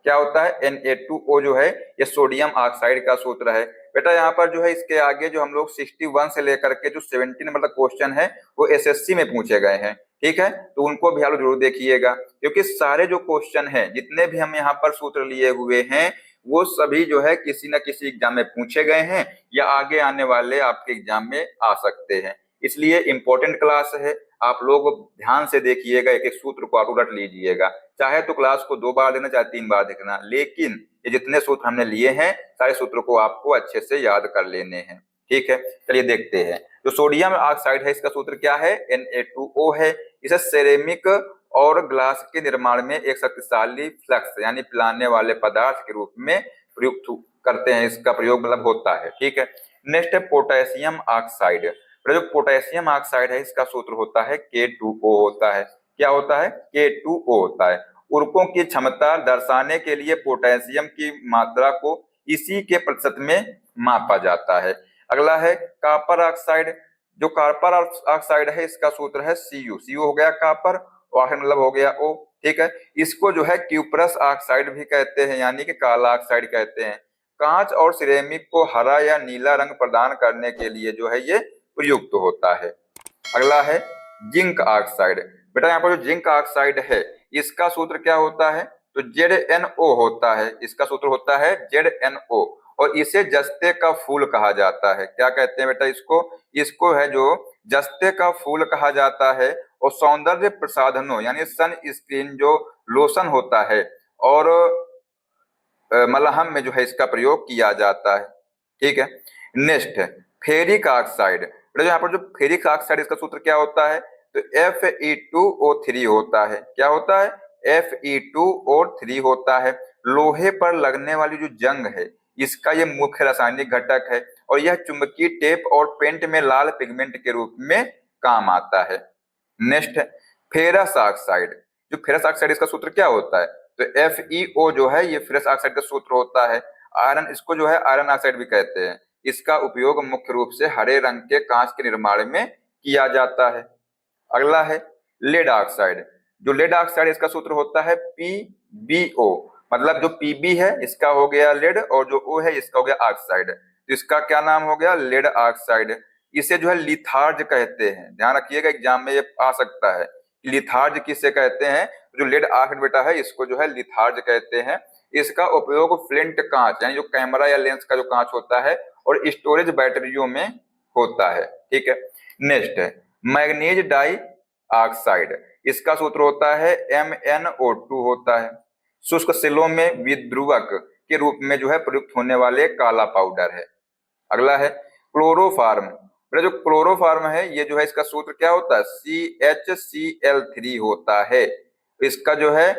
क्या होता है? Na2O जो है ये सोडियम ऑक्साइड का सूत्र है। बेटा यहाँ पर जो है इसके आगे जो हम लोग 61 से लेकर के जो 70 नंबर तक क्वेश्चन है वो SSC में पूछे गए हैं। ठीक है, तो उनको भी आप जरूर देखिएगा, क्योंकि सारे जो क्वेश्चन हैं जितने भी हम यहाँ पर सूत्र लिए हुए हैं वो सभी जो है किसी न किसी एग्जाम में पूछे गए हैं या आगे आने वाले आपके एग्जाम में आ सकते हैं। इसलिए इंपॉर्टेंट क्लास है, आप लोग ध्यान से देखिएगा, एक एक सूत्र को आप रट लीजिएगा। चाहे तो क्लास को 2 बार देना, चाहे 3 बार देखना, लेकिन ये जितने सूत्र हमने लिए हैं सारे सूत्रों को आपको अच्छे से याद कर लेने हैं। ठीक है, चलिए देखते हैं। जो सोडियम ऑक्साइड है इसका सूत्र क्या है? Na2O है। इसे सेरेमिक और ग्लास के निर्माण में एक शक्तिशाली फ्लक्स यानी पिलाने वाले पदार्थ के रूप में प्रयुक्त करते हैं। इसका प्रयोग मतलब होता है। ठीक है, नेक्स्ट है पोटेशियम ऑक्साइड। जो पोटेशियम ऑक्साइड है इसका सूत्र होता है K2O होता है। क्या होता है? K2O होता है। उर्वरकों की क्षमता दर्शाने के लिए पोटेशियम की मात्रा को इसी के प्रतिशत में मापा जाता है। अगला है कॉपर ऑक्साइड। जो कॉपर ऑक्साइड है इसका सूत्र है Cu हो गया कॉपर, और मतलब हो गया O। ठीक है, इसको जो है क्यूप्रस ऑक्साइड भी कहते हैं यानी कि काला ऑक्साइड कहते हैं। कांच और सिरेमिक को हरा या नीला रंग प्रदान करने के लिए जो है ये प्रयुक्त होता है। अगला है जिंक ऑक्साइड। बेटा यहाँ पर जो जिंक ऑक्साइड है इसका सूत्र क्या होता है? तो ZnO होता है। इसका सूत्र होता है ZnO, और इसे जस्ते का फूल कहा जाता है। क्या कहते हैं बेटा इसको? इसको है जो जस्ते का फूल कहा जाता है, और सौंदर्य प्रसाधनों यानी सन स्क्रीन जो लोशन होता है और मलहम में जो है इसका प्रयोग किया जाता है। ठीक है, नेक्स्ट है फेरिक ऑक्साइड, जो यहाँ पर जो फेरिक ऑक्साइड इसका सूत्र क्या होता है, तो Fe2O3 होता है। क्या होता है, Fe2O3 होता है। लोहे पर लगने वाली जो जंग है इसका ये मुख्य रासायनिक घटक है और यह चुंबकीय टेप और पेंट में लाल पिगमेंट के रूप में काम आता है। नेक्स्ट है फेरस ऑक्साइड। जो फेरस ऑक्साइड इसका सूत्र क्या होता है, तो FeO जो है ये फेरस ऑक्साइड का सूत्र होता है। आयरन, इसको जो है आयरन ऑक्साइड भी कहते हैं। इसका उपयोग मुख्य रूप से हरे रंग के कांच के निर्माण में किया जाता है। अगला है लेड ऑक्साइड। जो लेड ऑक्साइड इसका सूत्र होता है PbO, मतलब जो Pb है इसका हो गया लेड और जो O है इसका हो गया ऑक्साइड, तो इसका क्या नाम हो गया, लेड ऑक्साइड। इसे जो है लिथार्ज कहते हैं, ध्यान रखिएगा एग्जाम में ये आ सकता है। लिथार्ज किसे कहते हैं, जो लेड ऑक्साइड बेटा है इसको जो है लिथार्ज कहते हैं। इसका उपयोग फ्लिंट कांच यानी जो कैमरा या लेंस का जो कांच होता है और स्टोरेज बैटरियों में होता है। ठीक है, नेक्स्ट है मैग्नीज डाई ऑक्साइड। इसका सूत्र होता है MnO2 होता है। शुष्क सेलों में विद्रुवक के रूप में जो है प्रयुक्त होने वाले काला पाउडर है। अगला है क्लोरोफार्म। जो क्लोरोफार्म है ये जो है इसका सूत्र क्या होता है, CHCl3 होता है। इसका जो है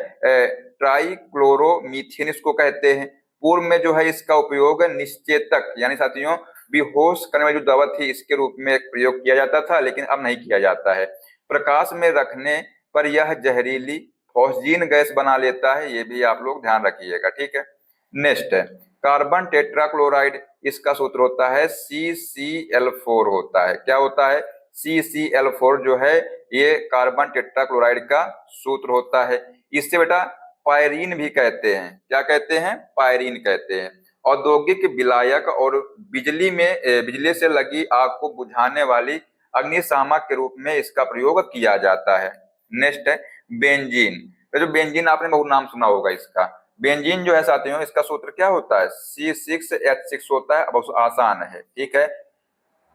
ट्राइक्लोरोमीथेन इसको कहते हैं। पूर्व में जो है इसका उपयोग निश्चेतक यानी साथियों बेहोश करने वाली जो दवा थी इसके रूप में प्रयोग किया जाता था, लेकिन अब नहीं किया जाता है। प्रकाश में रखने पर यह जहरीली फॉस्जीन गैस बना लेता है, ये भी आप लोग ध्यान रखिएगा। ठीक है, नेक्स्ट है कार्बन टेट्राक्लोराइड। इसका सूत्र होता है CCl4 होता है। क्या होता है, CCl4 जो है ये कार्बन टेट्राक्लोराइड का सूत्र होता है। इससे बेटा पायरीन भी कहते हैं। क्या कहते हैं, पायरीन कहते हैं। औद्योगिक विलायक और बिजली से लगी आग को बुझाने वाली अग्निशामक के रूप में इसका प्रयोग किया जाता है। नेक्स्ट है बेंजीन। जो बेंजीन आपने बहुत नाम सुना होगा इसका। बेंजीन जो है साथियों इसका सूत्र क्या होता है, C6H6 होता है। बहुत आसान है। ठीक है,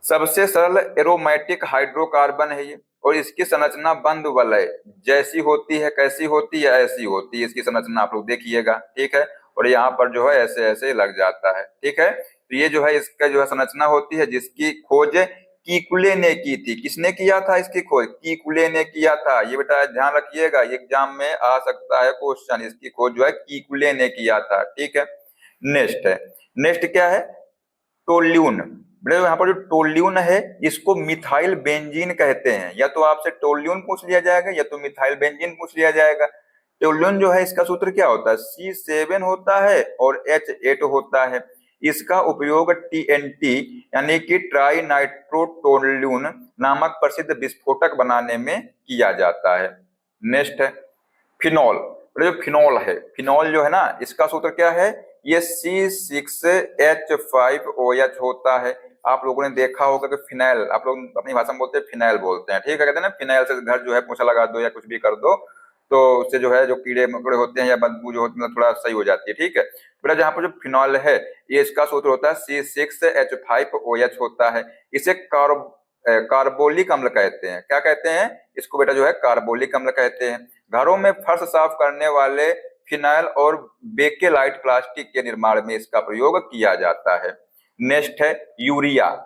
सबसे सरल एरोमेटिक हाइड्रोकार्बन है ये और इसकी संरचना बंद वलय जैसी होती है। कैसी होती है, ऐसी होती है इसकी संरचना, आप लोग देखिएगा। ठीक है, और यहाँ पर जो है ऐसे ऐसे लग जाता है। ठीक है, तो ये जो है इसका जो है संरचना होती है जिसकी खोज कीकुले ने की थी। किसने किया था इसकी खोज, कीकुले ने किया था। ये बेटा ध्यान रखिएगा एग्जाम में आ सकता है क्वेश्चन, इसकी खोज जो है कीकुले ने किया था। ठीक है, नेक्स्ट है, नेक्स्ट क्या है, टोल्यून। यहाँ पर जो टोल्यून है इसको मिथाइल बेंजीन कहते हैं। या तो आपसे टोल्यून पूछ लिया जाएगा या तो मिथाइल बेंजीन पूछ लिया जाएगा। टोल्यून जो है इसका सूत्र क्या होता है, C7 होता है और H8 होता है। इसका उपयोग TNT यानी कि ट्राई नाइट्रोटोल्यून नामक प्रसिद्ध विस्फोटक बनाने में किया जाता है। नेक्स्ट है फिनॉल। जो फिनॉल है, फिनॉल जो है ना इसका सूत्र क्या है, ये C6H5OH होता है। आप लोगों ने देखा होगा कि फिनाइल, आप लोग अपनी भाषा में बोलते हैं फिनाइल बोलते हैं। ठीक है, कहते हैं ना फिनाइल से घर जो है पोछा लगा दो या कुछ भी कर दो तो उससे जो है जो कीड़े मकोड़े होते हैं या बदबू जो होती है थोड़ा सही हो जाती है। ठीक है, बेटा जहाँ पर जो फिनॉल है ये इसका सूत्र होता है C6H5OH होता है। इसे कार्बोलिक अम्ल कहते हैं। क्या कहते हैं इसको बेटा, जो है कार्बोलिक अम्ल कहते हैं। घरों में फर्श साफ करने वाले फिनाइल और बेकेलाइट प्लास्टिक के निर्माण में इसका प्रयोग किया जाता है। नेक्स्ट है यूरिया।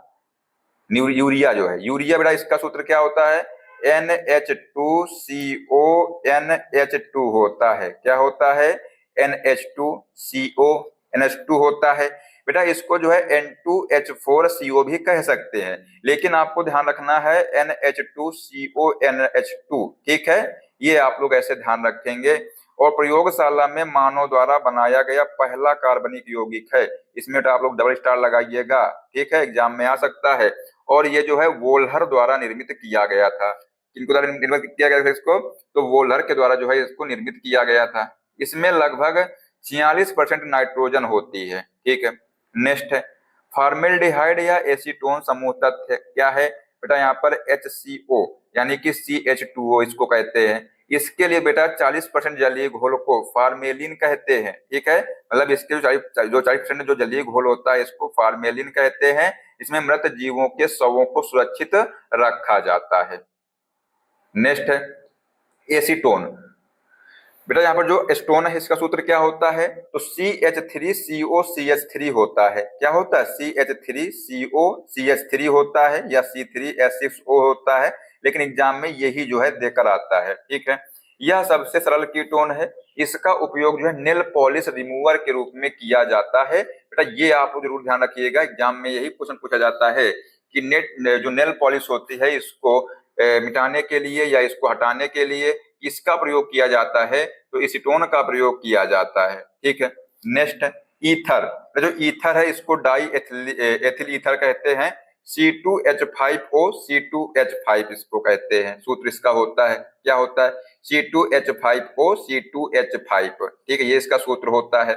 यूरिया जो है, यूरिया बेटा इसका सूत्र क्या होता है, NH2CONH2 होता है। क्या होता है, NH2CONH2 होता है। बेटा इसको जो है N2H4CO भी कह सकते हैं, लेकिन आपको ध्यान रखना है NH2CONH2। ठीक है, ये आप लोग ऐसे ध्यान रखेंगे। और प्रयोगशाला में मानव द्वारा बनाया गया पहला कार्बनिक यौगिक है। इसमें तो आप लोग डबल स्टार लगाइएगा। ठीक है, एग्जाम में आ सकता है। और ये जो है वोल्हर द्वारा निर्मित किया गया था। किनको द्वारा निर्मित किया गया था इसको, तो वोल्हर के द्वारा जो है इसको निर्मित किया गया था। इसमें लगभग 46% नाइट्रोजन होती है। ठीक है, नेक्स्ट है फॉर्मेल्डिहाइड या एसीटोन समूह तत्व क्या है बेटा, यहाँ पर HCO यानी कि CH2O इसको कहते हैं। इसके लिए बेटा 40% जलीय घोल को फार्मेलिन कहते हैं। ठीक है, मतलब इसके जो 40% जो जलीय घोल होता है इसको फार्मेलिन कहते हैं। इसमें मृत जीवों के शवों को सुरक्षित रखा जाता है। नेक्स्ट है एसीटोन। बेटा यहाँ पर जो स्टोन है इसका सूत्र क्या होता है, तो CH3COCH3 होता है। क्या होता है, CH3COCH3 होता है या C3H6O होता है, लेकिन एग्जाम में यही जो है देकर आता है। ठीक है, यह सबसे सरल कीटोन है। इसका उपयोग जो है नेल पॉलिश रिमूवर के रूप में किया जाता है। बेटा ये आप जरूर ध्यान रखिएगा, एग्जाम में यही क्वेश्चन पूछा जाता है कि जो नेल पॉलिश होती है इसको मिटाने के लिए या इसको हटाने के लिए किसका प्रयोग किया जाता है, तो एसीटोन का प्रयोग किया जाता है। ठीक है, नेक्स्ट है ईथर। जो ईथर है इसको डाई एथिल ईथर कहते हैं। C2H5O C2H5 इसको कहते हैं। सूत्र इसका होता है, क्या होता है, C2H5O C2H5। ठीक है, ये इसका सूत्र होता है।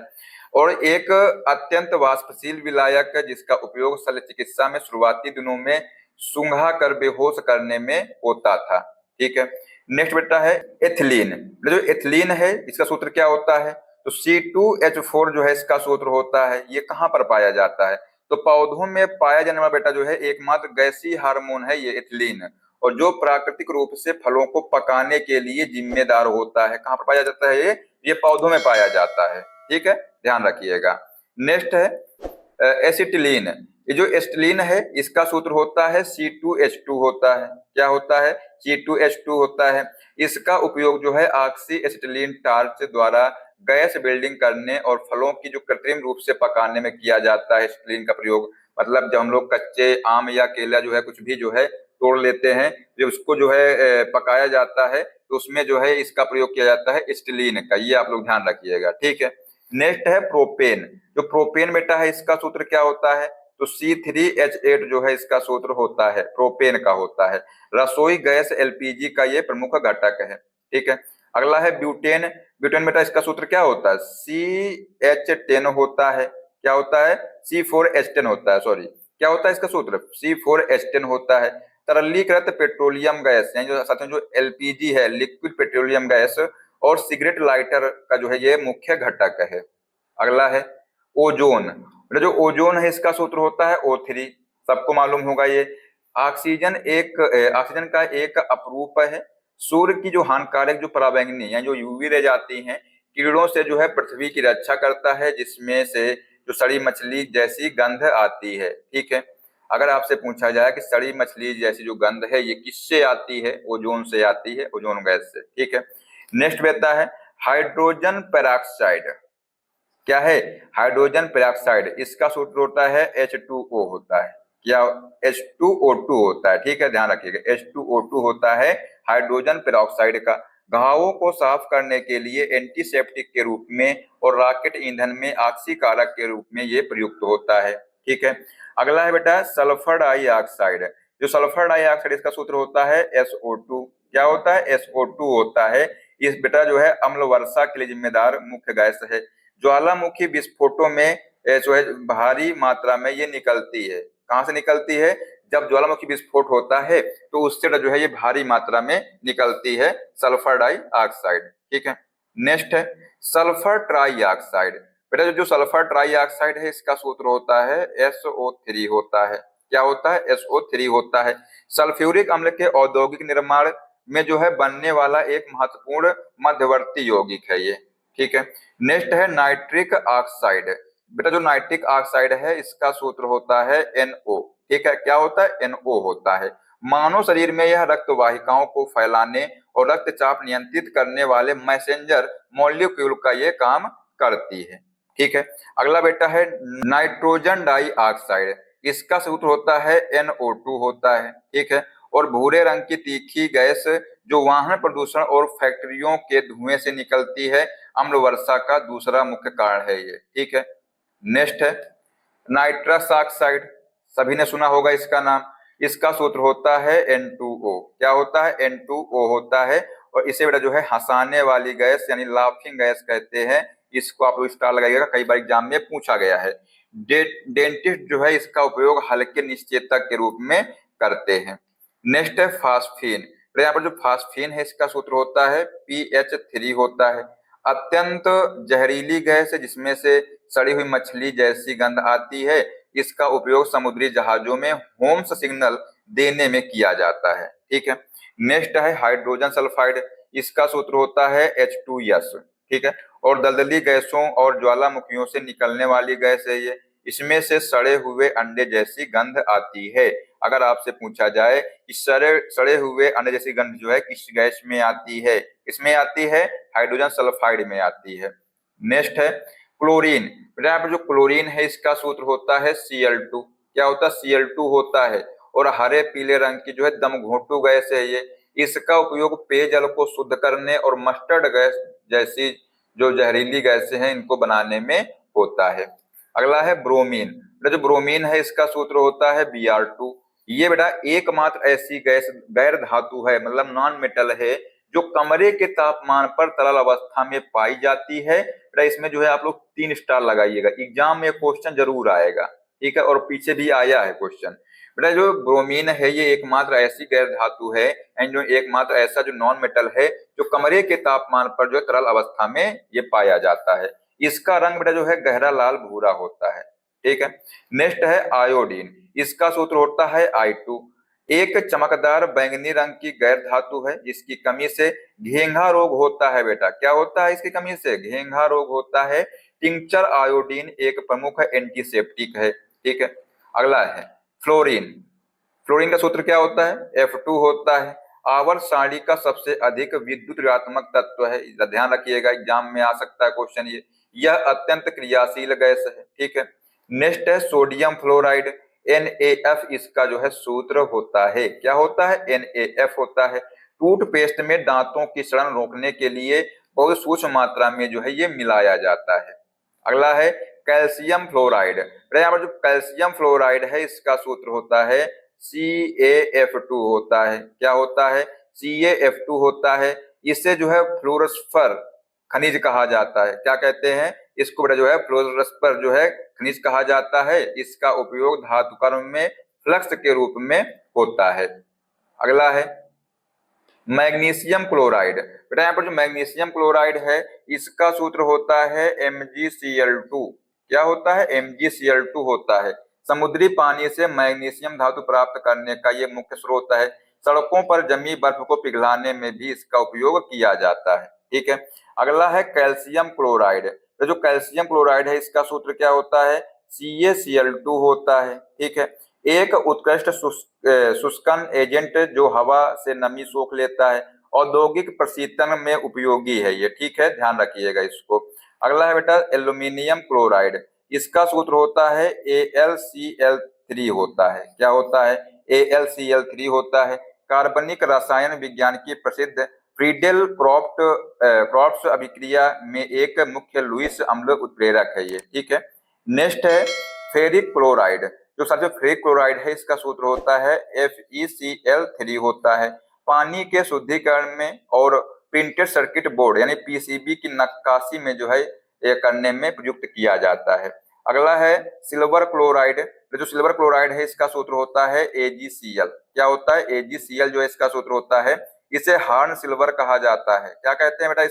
और एक अत्यंत वाष्पशील विलायक जिसका उपयोग शल्य चिकित्सा में शुरुआती दिनों में सूंघा कर बेहोश करने में होता था। ठीक है, नेक्स्ट बेटा है एथिलीन। जो एथिलीन है इसका सूत्र क्या होता है, तो C2H4 जो है इसका सूत्र होता है। ये कहाँ पर पाया जाता है, तो पौधों में पाया जाने वाला बेटा जो है एकमात्र गैसीय हार्मोन है ये एथिलीन, और जो प्राकृतिक रूप से फलों को पकाने के लिए जिम्मेदार होता है। कहाँ पर पाया जाता है ये पौधों में पाया जाता है। ठीक है, ध्यान रखिएगा। नेक्स्ट है एसिटिलीन। ये जो एसिटिलीन है इसका सूत्र होता है C2H2 होता है। क्या होता है, C2H2 होता है। इसका उपयोग जो है ऑक्सी एसिटिलीन टार्च द्वारा गैस बिल्डिंग करने और फलों की जो कृत्रिम रूप से पकाने में किया जाता है। एसिटिलीन का प्रयोग मतलब जब हम लोग कच्चे आम या केला जो है कुछ भी जो है तोड़ लेते हैं, जब उसको जो है पकाया जाता है तो उसमें जो है इसका प्रयोग किया जाता है एसिटिलीन का। ये आप लोग ध्यान रखिएगा। ठीक है, नेक्स्ट है प्रोपेन। जो प्रोपेन बेटा है इसका सूत्र क्या होता है, तो C3H8 जो है इसका सूत्र होता है, प्रोपेन का होता है। रसोई गैस LPG का ये प्रमुख घटक है। ठीक है, अगला है ब्यूटेन। ब्यूटेन बेटा इसका सूत्र क्या होता है, CH10 होता है। क्या होता है, C4H10 होता है, सॉरी क्या होता है इसका सूत्र, C4H10 होता है। तरलीकृत पेट्रोलियम गैस यानी जो साथ में जो LPG है, लिक्विड पेट्रोलियम गैस, और सिगरेट लाइटर का जो है ये मुख्य घटक है। अगला है ओजोन। जो ओजोन है इसका सूत्र होता है O3, सबको मालूम होगा ये। ऑक्सीजन का एक अपरूप है। सूर्य की जो हानिकारक जो पराबैंगनी या जो यूवी रे जाती हैं कीड़ों से जो है पृथ्वी की रक्षा करता है, जिसमें से जो सड़ी मछली जैसी गंध आती है। ठीक है, अगर आपसे पूछा जाए कि सड़ी मछली जैसी जो गंध है ये किससे आती है, ओजोन से आती है, ओजोन गैस से। ठीक है, नेक्स्ट बेटा है हाइड्रोजन पेरोक्साइड। क्या है, हाइड्रोजन पेरोक्साइड। इसका सूत्र होता है H2O होता है। क्या, H2O2 होता है। ठीक है, ध्यान रखिएगा, H2O2 होता है हाइड्रोजन पेरोक्साइड का। घावों को साफ करने के लिए एंटीसेप्टिक के रूप में और रॉकेट ईंधन में ऑक्सीकारक के रूप में ये प्रयुक्त होता है। ठीक है, अगला है बेटा सल्फर डाइऑक्साइड। जो सल्फर डाइऑक्साइड इसका सूत्र होता है SO2। क्या होता है, SO2 होता है। इस बेटा जो है अम्ल वर्षा के लिए जिम्मेदार मुख्य गैस है। ज्वालामुखी विस्फोटों में जो है भारी मात्रा में ये निकलती है। कहाँ से निकलती है, जब ज्वालामुखी विस्फोट होता है तो उससे जो है ये भारी मात्रा में निकलती है सल्फर डाइऑक्साइड। ठीक है, नेक्स्ट है सल्फर ट्राइऑक्साइड। बेटा जो सल्फर ट्राइऑक्साइड है इसका सूत्र होता है SO3 होता है। क्या होता है, SO3 होता है। सल्फ्यूरिक अम्ल के औद्योगिक निर्माण में जो है बनने वाला एक महत्वपूर्ण मध्यवर्ती यौगिक है ये। ठीक है, नेक्स्ट है नाइट्रिक ऑक्साइड। बेटा जो नाइट्रिक ऑक्साइड है इसका सूत्र होता है NO। ठीक है, क्या होता है, NO होता है। मानव शरीर में यह रक्त वाहिकाओं को फैलाने और रक्तचाप नियंत्रित करने वाले मैसेंजर मॉलिक्यूल का ये काम करती है। ठीक है, अगला बेटा है नाइट्रोजन डाइऑक्साइड। इसका सूत्र होता है NO2 होता है। ठीक है, और भूरे रंग की तीखी गैस जो वाहन प्रदूषण और फैक्ट्रियों के धुएं से निकलती है, अम्ल वर्षा का दूसरा मुख्य कारण है ये। ठीक है, नेक्स्ट है नाइट्रस ऑक्साइड। सभी ने सुना होगा इसका नाम। इसका सूत्र होता है N2O। क्या होता है, N2O होता है। और इसे बेटा जो है हंसाने वाली गैस यानी लाफिंग गैस कहते हैं। इसको आप लोग स्टार लगाइएगा, कई बार एग्जाम में पूछा गया है। डेंटिस्ट जो है इसका उपयोग हल्के निश्चेतक के रूप में करते हैं। नेक्स्ट है फास्फीन। तो यहाँ पर जो फास्फीन है इसका सूत्र होता है PH3 होता है। अत्यंत जहरीली गैस है जिसमें से सड़ी हुई मछली जैसी गंध आती है। इसका उपयोग समुद्री जहाजों में होम्स सिग्नल देने में किया जाता है। ठीक है, नेक्स्ट है हाइड्रोजन सल्फाइड। इसका सूत्र होता है H2S, ठीक है। और दलदली गैसों और ज्वालामुखियों से निकलने वाली गैस है ये, इसमें से सड़े हुए अंडे जैसी गंध आती है। अगर आपसे पूछा जाए कि सड़े सड़े हुए अंडे जैसी गंध जो है किस गैस में आती है, किसमें आती है, हाइड्रोजन सल्फाइड में आती है। नेक्स्ट है क्लोरीन। बेटा यहाँ पर जो क्लोरीन है इसका सूत्र होता है Cl2। क्या होता है, Cl2 होता है। और हरे पीले रंग की जो है दमघोंटू गैस है ये, इसका उपयोग पेयजल को शुद्ध करने और मस्टर्ड गैस जैसी जो जहरीली गैसें हैं इनको बनाने में होता है। अगला है ब्रोमीन। जो ब्रोमीन है इसका सूत्र होता है Br2। ये बेटा एकमात्र ऐसी गैस गैर धातु है, मतलब नॉन मेटल है, जो कमरे के तापमान पर तरल अवस्था में पाई जाती है। बेटा इसमें जो है आप लोग 3 स्टार लगाइएगा, एग्जाम में क्वेश्चन जरूर आएगा, ठीक है, और पीछे भी आया है क्वेश्चन। बेटा जो ब्रोमीन है ये एकमात्र ऐसी गैर धातु है एंड जो एकमात्र ऐसा जो नॉन मेटल है जो कमरे के तापमान पर जो तरल अवस्था में ये पाया जाता है। इसका रंग बेटा जो है गहरा लाल भूरा होता है, ठीक है। नेक्स्ट है आयोडीन। इसका सूत्र होता है I2। एक चमकदार बैंगनी रंग की गैर धातु है, इसकी कमी से घेंघा रोग होता है। बेटा क्या होता है, इसकी कमी से घेंघा रोग होता है। टिंक्चर आयोडीन एक प्रमुख एंटीसेप्टिक है, ठीक है। अगला है फ्लोरीन। फ्लोरीन का सूत्र क्या होता है, F2 होता है। आवर्त सारणी का सबसे अधिक विद्युत ऋणात्मक तत्व है, ध्यान रखिएगा, एग्जाम में आ सकता है क्वेश्चन ये। यह अत्यंत क्रियाशील गैस है, ठीक है। नेक्स्ट है सोडियम फ्लोराइड, NaF इसका जो है सूत्र होता है। क्या होता है, NaF होता है। टूथपेस्ट में दांतों की सड़न रोकने के लिए बहुत सूक्ष्म मात्रा में जो है ये मिलाया जाता है। अगला है कैल्शियम फ्लोराइड। यहाँ पर जो कैल्शियम फ्लोराइड है इसका सूत्र होता है CaF2 होता है। क्या होता है, CaF2 होता है। इसे जो है फ्लोरोस्फर खनिज कहा जाता है। क्या कहते हैं इसको, बेटा जो है फ्लोरोस्फर जो है खनिज कहा जाता है। इसका उपयोग धातुकर्म में फ्लक्स के रूप में होता है। अगला है मैग्नीशियम क्लोराइड। बेटा यहाँ पर जो मैग्नीशियम क्लोराइड है इसका सूत्र होता है MgCl2। क्या होता है, MgCl2 होता है। समुद्री पानी से मैग्नीशियम धातु प्राप्त करने का ये मुख्य स्रोत है। सड़कों पर जमी बर्फ को पिघलाने में भी इसका उपयोग किया जाता है, ठीक है। अगला है कैल्शियम क्लोराइड। तो जो कैल्शियम क्लोराइड है इसका सूत्र क्या होता है, CaCl2 होता है, ठीक है। एक उत्कृष्ट शुष्कन एजेंट जो हवा से नमी सोख लेता है। औद्योगिक प्रशीतन में उपयोगी है ये, ठीक है, ध्यान रखिएगा इसको। अगला है बेटा एल्यूमिनियम क्लोराइड। इसका सूत्र होता है AlCl3 होता है। क्या होता है, AlCl3 होता है। कार्बनिक रसायन विज्ञान की प्रसिद्ध फ्रीडेल क्रॉफ्ट अभिक्रिया में एक मुख्य लुईस अम्ल उत्प्रेरक है ये, ठीक है। नेक्स्ट है फेरिक क्लोराइड। जो सबसे फेरिक क्लोराइड है इसका सूत्र होता है FeCl3 होता है। पानी के शुद्धिकरण में और प्रिंटेड सर्किट बोर्ड यानी PCB की नक्काशी में जो है ये करने में प्रयुक्त किया जाता है। अगला है सिल्वर क्लोराइड। जो सिल्वर क्लोराइड है इसका सूत्र होता है AgCl। क्या होता है, AgCl जो है इसका सूत्र होता है। इसे हार्न सिल्वर कहा जाता है। क्या कहते हैं बेटा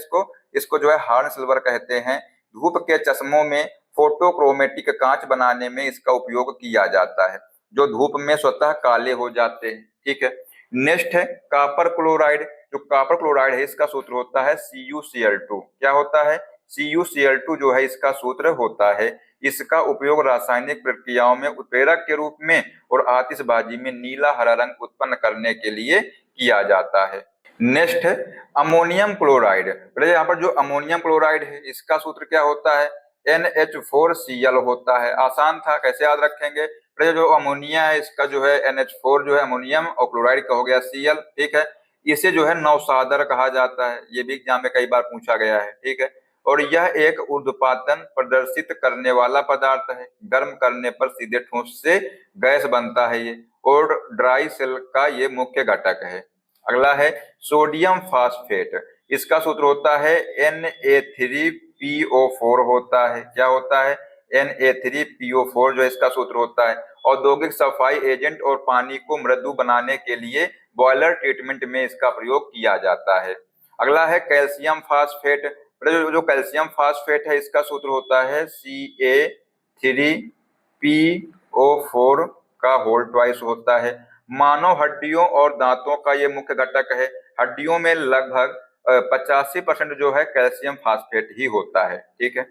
इसको जो है हार्न सिल्वर कहते हैं। धूप के चश्मों में फोटोक्रोमेटिक कांच बनाने में इसका उपयोग किया जाता है, जो धूप में स्वतः काले हो जाते हैं, ठीक है। नेक्स्ट है कॉपर क्लोराइड। जो कॉपर क्लोराइड है इसका सूत्र होता है CuCl2। क्या होता है, CuCl2 जो है इसका सूत्र होता है। इसका उपयोग रासायनिक प्रक्रियाओं में उत्प्रेरक के रूप में और आतिशबाजी में नीला हरा रंग उत्पन्न करने के लिए किया जाता है। नेक्स्ट है अमोनियम क्लोराइड। यहाँ पर जो अमोनियम क्लोराइड है इसका सूत्र क्या होता है, NH4Cl होता है। आसान था, कैसे याद रखेंगे, जो अमोनिया है इसका जो है NH4 जो है अमोनियम और क्लोराइड का हो गया Cl, ठीक है। इसे जो है नौसादर कहा जाता है, ये भी एग्जाम में कई बार पूछा गया है, ठीक है। और यह एक ऊर्ध्वपातन प्रदर्शित करने वाला पदार्थ है। गर्म करने पर सीधे ठोस से गैस बनता है ये, और ड्राई सेल का ये मुख्य घटक है। अगला है सोडियम फास्फेट। इसका सूत्र होता है Na3PO4 होता है। क्या होता है, Na3PO4 जो इसका सूत्र होता है। औद्योगिक सफाई एजेंट और पानी को मृदु बनाने के लिए बॉयलर ट्रीटमेंट में इसका प्रयोग किया जाता है। अगला है कैल्शियम फास्फेट। जो कैल्शियम फास्फेट है इसका सूत्र होता है Ca3PO4 का होल ट्वाइस होता है। मानव हड्डियों और दांतों का ये मुख्य घटक है। हड्डियों में लगभग 85% जो है कैल्शियम फास्फेट ही होता है। ठीक है,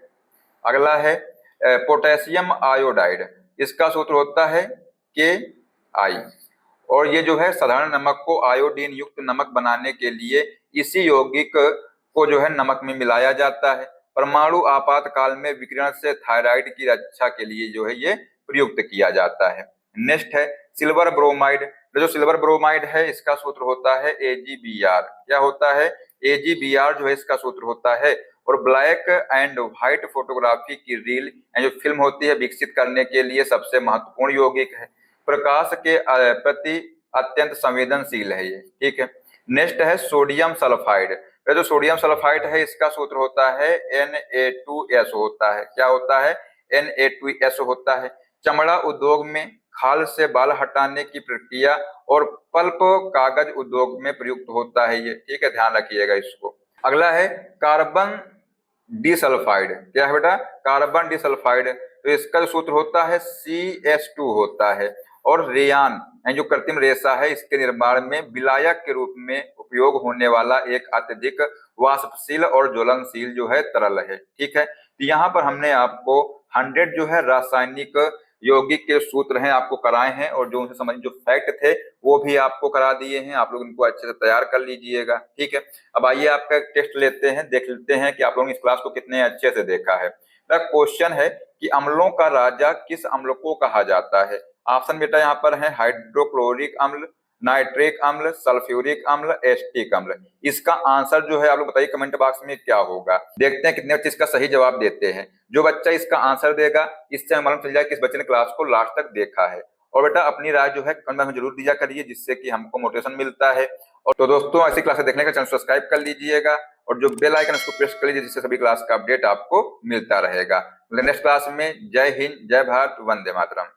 अगला है पोटेशियम आयोडाइड, इसका सूत्र होता है Ke। और ये जो है साधारण नमक को आयोडीन युक्त नमक बनाने के लिए इसी यौगिक को जो है नमक में मिलाया जाता है। परमाणु आपातकाल में विकिरण से थायराइड की रक्षा के लिए जो है ये प्रयुक्त किया जाता है। नेक्स्ट है सिल्वर ब्रोमाइड। जो सिल्वर ब्रोमाइड है इसका सूत्र होता है AgBr। क्या होता है? AgBr जो है इसका सूत्र होता है। और ब्लैक एंड व्हाइट फोटोग्राफी की रील जो फिल्म होती है विकसित करने के लिए सबसे महत्वपूर्ण यौगिक है। प्रकाश के प्रति अत्यंत संवेदनशील है ये। ठीक है, नेक्स्ट है सोडियम सल्फाइड। जो सोडियम सल्फाइड है इसका सूत्र होता है Na2S होता है। क्या होता है? Na2S होता है। चमड़ा उद्योग में खाल से बाल हटाने की प्रक्रिया और पल्प कागज उद्योग में प्रयुक्त होता है ये। ठीक है, ध्यान रखिएगा इसको। अगला है कार्बन डिसल्फाइड। क्या है बेटा? Carbon disulphide. तो इसका जो सूत्र होता है CS2 होता है। और रेयान जो कृत्रिम रेशा है इसके निर्माण में विलायक के रूप में उपयोग होने वाला एक अत्यधिक वाष्पशील और ज्वलनशील जो है तरल है। ठीक है, तो यहाँ पर हमने आपको 100 जो है रासायनिक यौगिक के सूत्र हैं आपको कराए हैं, और जो उनसे संबंधित जो फैक्ट थे वो भी आपको करा दिए हैं। आप लोग इनको अच्छे से तैयार कर लीजिएगा। ठीक है, अब आइए आपका टेस्ट लेते हैं, देख लेते हैं कि आप लोगों ने इस क्लास को कितने अच्छे से देखा है। क्वेश्चन है कि अम्लों का राजा किस अम्ल को कहा जाता है? ऑप्शन बेटा यहाँ पर है हाइड्रोक्लोरिक अम्ल, नाइट्रिक अम्ल, सल्फ्यूरिक अम्ल, एसिटिक अम्ल। इसका आंसर जो है आप लोग बताइए कमेंट बॉक्स में क्या होगा। देखते हैं कितने बच्चे इसका सही जवाब देते हैं। जो बच्चा इसका आंसर देगा इससे मालूम चल जाए कि इस बच्चे ने क्लास को लास्ट तक देखा है। और बेटा अपनी राय जो है कमेंट बॉक्स में जरूर दिया करिए, जिससे कि हमको मोटिवेशन मिलता है। और तो दोस्तों ऐसी क्लासेस देखने का चैनल सब्सक्राइब कर लीजिएगा और जो बेल आइकन उसको प्रेस कर लीजिए, जिससे सभी क्लास का अपडेट आपको मिलता रहेगा। नेक्स्ट क्लास में जय हिंद, जय भारत, वंदे मातरम।